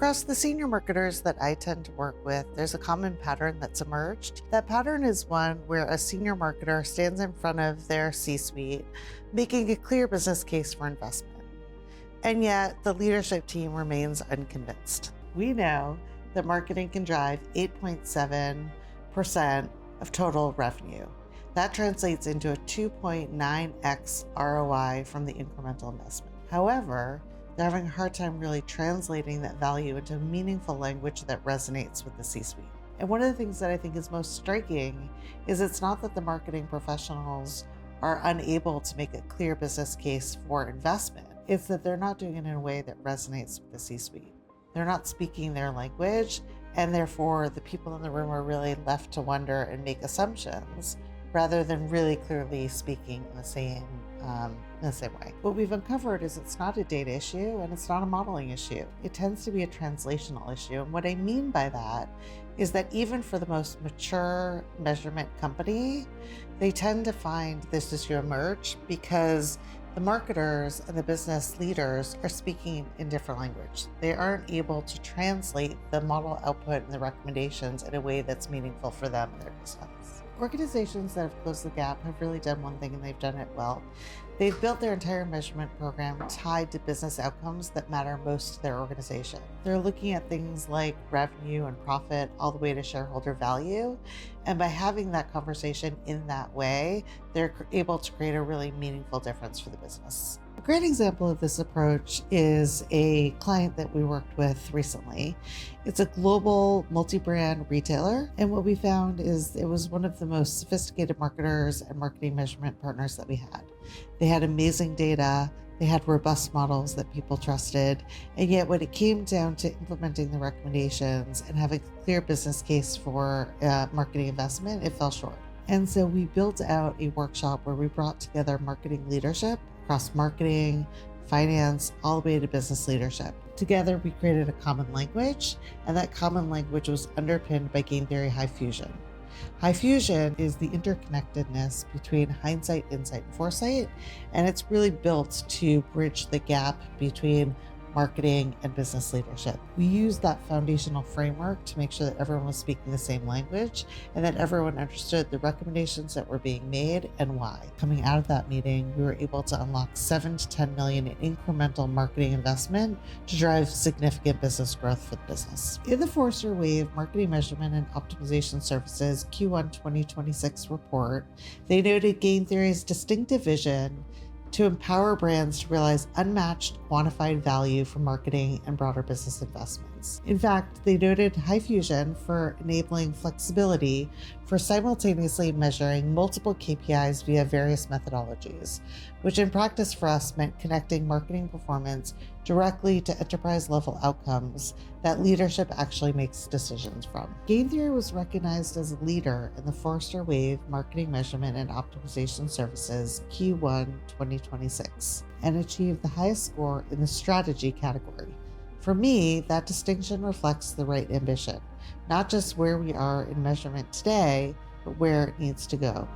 Across the senior marketers that I tend to work with, there's a common pattern that's emerged. That pattern is one where a senior marketer stands in front of their C-suite, making a clear business case for investment. And yet the leadership team remains unconvinced. We know that marketing can drive 8.7% of total revenue. That translates into a 2.9x ROI from the incremental investment. However, they're having a hard time really translating that value into meaningful language that resonates with the C-suite. And one of the things that I think is most striking is it's not that the marketing professionals are unable to make a clear business case for investment. It's that they're not doing it in a way that resonates with the C-suite. They're not speaking their language, and therefore the people in the room are really left to wonder and make assumptions rather than really clearly speaking in the same way. What we've uncovered is it's not a data issue and it's not a modeling issue. It tends to be a translational issue. And what I mean by that is that even for the most mature measurement company, they tend to find this issue emerge because the marketers and the business leaders are speaking in different language. They aren't able to translate the model output and the recommendations in a way that's meaningful for them and their business. Organizations that have closed the gap have really done one thing, and they've done it well. They've built their entire measurement program tied to business outcomes that matter most to their organization. They're looking at things like revenue and profit all the way to shareholder value. And by having that conversation in that way, they're able to create a really meaningful difference for the business. A great example of this approach is a client that we worked with recently. It's a global multi-brand retailer. And what we found is it was one of the most sophisticated marketers and marketing measurement partners that we had. They had amazing data. They had robust models that people trusted. And yet when it came down to implementing the recommendations and having a clear business case for marketing investment, it fell short. And so we built out a workshop where we brought together marketing leadership across marketing, finance, all the way to business leadership. Together, we created a common language, and that common language was underpinned by game theory high fusion. High fusion is the interconnectedness between hindsight, insight, and foresight, and it's really built to bridge the gap between marketing and business leadership. We used that foundational framework to make sure that everyone was speaking the same language and that everyone understood the recommendations that were being made and why. Coming out of that meeting, we were able to unlock 7 to 10 million in incremental marketing investment to drive significant business growth for the business. In the Forrester Wave Marketing Measurement and Optimization Services Q1 2026 report, they noted game theory's distinctive vision to empower brands to realize unmatched quantified value from marketing and broader business investments. In fact, they noted high fusion for enabling flexibility for simultaneously measuring multiple KPIs via various methodologies, which in practice for us meant connecting marketing performance directly to enterprise level outcomes that leadership actually makes decisions from. Game theory was recognized as a leader in the Forrester Wave Marketing Measurement and Optimization Services Q1 2026 and achieved the highest score in the strategy category. For me, that distinction reflects the right ambition, not just where we are in measurement today, but where it needs to go.